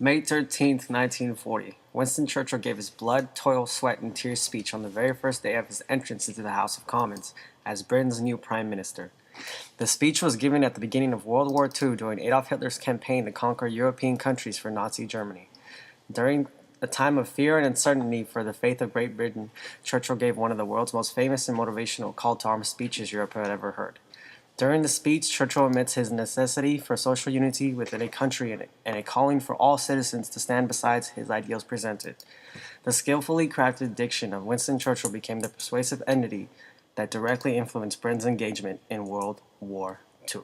May 13th, 1940, Winston Churchill gave his blood, toil, sweat, and tears speech on the very first day of his entrance into the House of Commons as Britain's new Prime Minister. The speech was given at the beginning of World War II during Adolf Hitler's campaign to conquer European countries for Nazi Germany. During a time of fear and uncertainty for the fate of Great Britain, Churchill gave one of the world's most famous and motivational call-to-arms speeches Europe had ever heard. During the speech, Churchill admits his necessity for social unity within a country and a calling for all citizens to stand beside his ideals presented. The skillfully crafted diction of Winston Churchill became the persuasive entity that directly influenced Britain's engagement in World War II.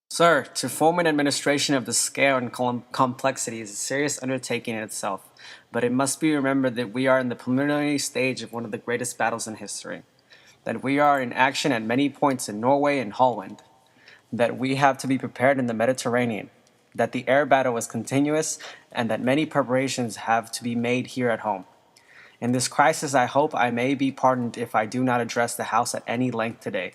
Sir, to form an administration of the scale and complexity is a serious undertaking in itself, but it must be remembered that we are in the preliminary stage of one of the greatest battles in history. That we are in action at many points in Norway and Holland, that we have to be prepared in the Mediterranean, that the air battle is continuous, and that many preparations have to be made here at home. In this crisis, I hope I may be pardoned if I do not address the House at any length today.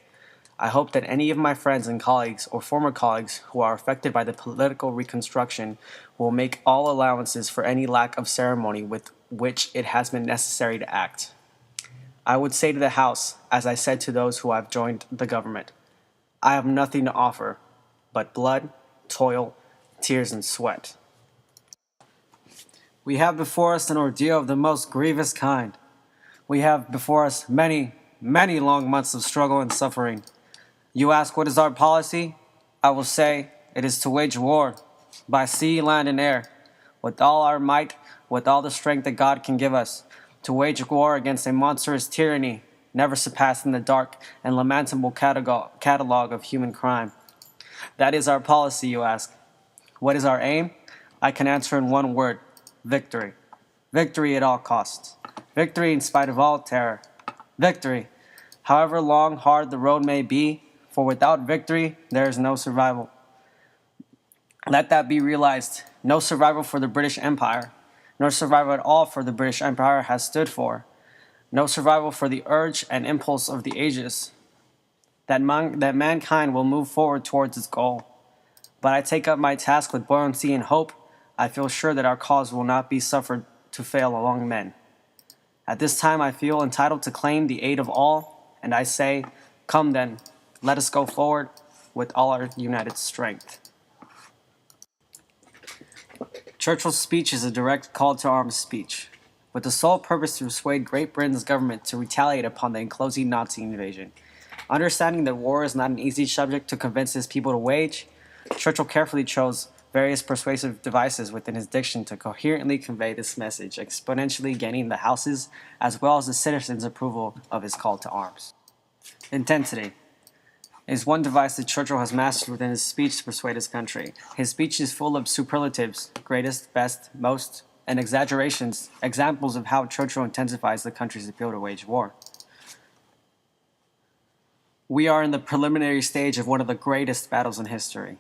I hope that any of my friends and colleagues or former colleagues who are affected by the political reconstruction will make all allowances for any lack of ceremony with which it has been necessary to act. I would say to the House, as I said to those who have joined the government, I have nothing to offer but blood, toil, tears, and sweat. We have before us an ordeal of the most grievous kind. We have before us many, many long months of struggle and suffering. You ask what is our policy? I will say it is to wage war by sea, land, and air, with all our might, with all the strength that God can give us, to wage war against a monstrous tyranny never surpassed in the dark and lamentable catalog of human crime. That is our policy, you ask. What is our aim? I can answer in one word: victory. Victory at all costs. Victory in spite of all terror. Victory, however long, hard the road may be, for without victory, there is no survival. Let that be realized. No survival for the British Empire. No survival at all for the British Empire has stood for. No survival for the urge and impulse of the ages. That mankind will move forward towards its goal. But I take up my task with buoyancy and hope. I feel sure that our cause will not be suffered to fail among men. At this time I feel entitled to claim the aid of all, and I say, come then, let us go forward with all our united strength. Churchill's speech is a direct call-to-arms speech, with the sole purpose to persuade Great Britain's government to retaliate upon the enclosing Nazi invasion. Understanding that war is not an easy subject to convince his people to wage, Churchill carefully chose various persuasive devices within his diction to coherently convey this message, exponentially gaining the House's as well as the citizens' approval of his call to arms. Intensity is one device that Churchill has mastered within his speech to persuade his country. His speech is full of superlatives, greatest, best, most, and exaggerations, examples of how Churchill intensifies the country's appeal to wage war. We are in the preliminary stage of one of the greatest battles in history.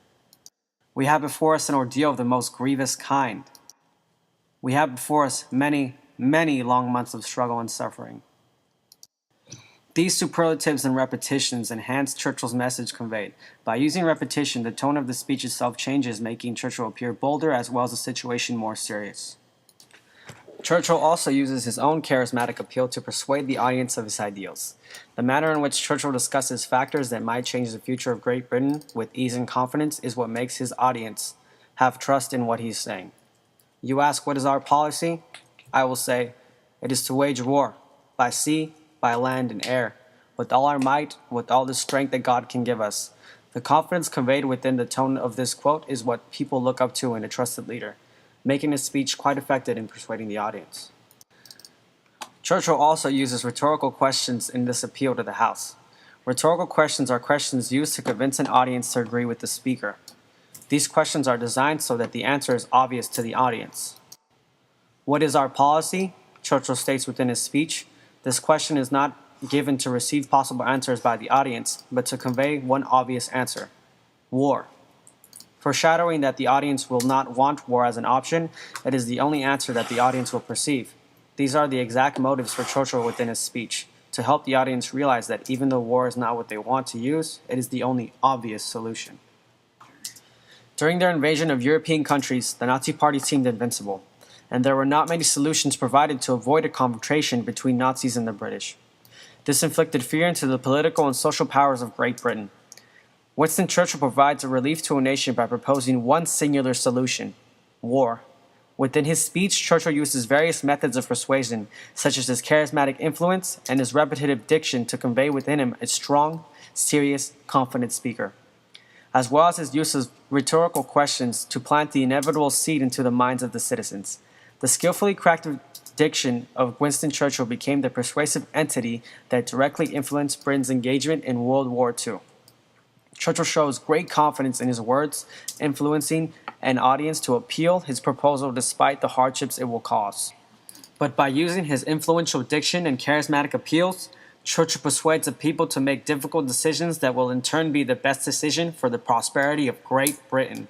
We have before us an ordeal of the most grievous kind. We have before us many, many long months of struggle and suffering. These superlatives and repetitions enhance Churchill's message conveyed. By using repetition, the tone of the speech itself changes, making Churchill appear bolder as well as the situation more serious. Churchill also uses his own charismatic appeal to persuade the audience of his ideals. The manner in which Churchill discusses factors that might change the future of Great Britain with ease and confidence is what makes his audience have trust in what he's saying. You ask what is our policy? I will say, it is to wage war by sea, by land and air, with all our might, with all the strength that God can give us. The confidence conveyed within the tone of this quote is what people look up to in a trusted leader, making his speech quite effective in persuading the audience. Churchill also uses rhetorical questions in this appeal to the House. Rhetorical questions are questions used to convince an audience to agree with the speaker. These questions are designed so that the answer is obvious to the audience. What is our policy? Churchill states within his speech. This question is not given to receive possible answers by the audience, but to convey one obvious answer: war. Foreshadowing that the audience will not want war as an option, it is the only answer that the audience will perceive. These are the exact motives for Churchill within his speech, to help the audience realize that even though war is not what they want to use, it is the only obvious solution. During their invasion of European countries, the Nazi Party seemed invincible, and there were not many solutions provided to avoid a confrontation between Nazis and the British. This inflicted fear into the political and social powers of Great Britain. Winston Churchill provides a relief to a nation by proposing one singular solution: war. Within his speech, Churchill uses various methods of persuasion, such as his charismatic influence and his repetitive diction, to convey within him a strong, serious, confident speaker, as well as his use of rhetorical questions to plant the inevitable seed into the minds of the citizens. The skillfully crafted diction of Winston Churchill became the persuasive entity that directly influenced Britain's engagement in World War II. Churchill shows great confidence in his words, influencing an audience to appeal his proposal despite the hardships it will cause. But by using his influential diction and charismatic appeals, Churchill persuades the people to make difficult decisions that will in turn be the best decision for the prosperity of Great Britain.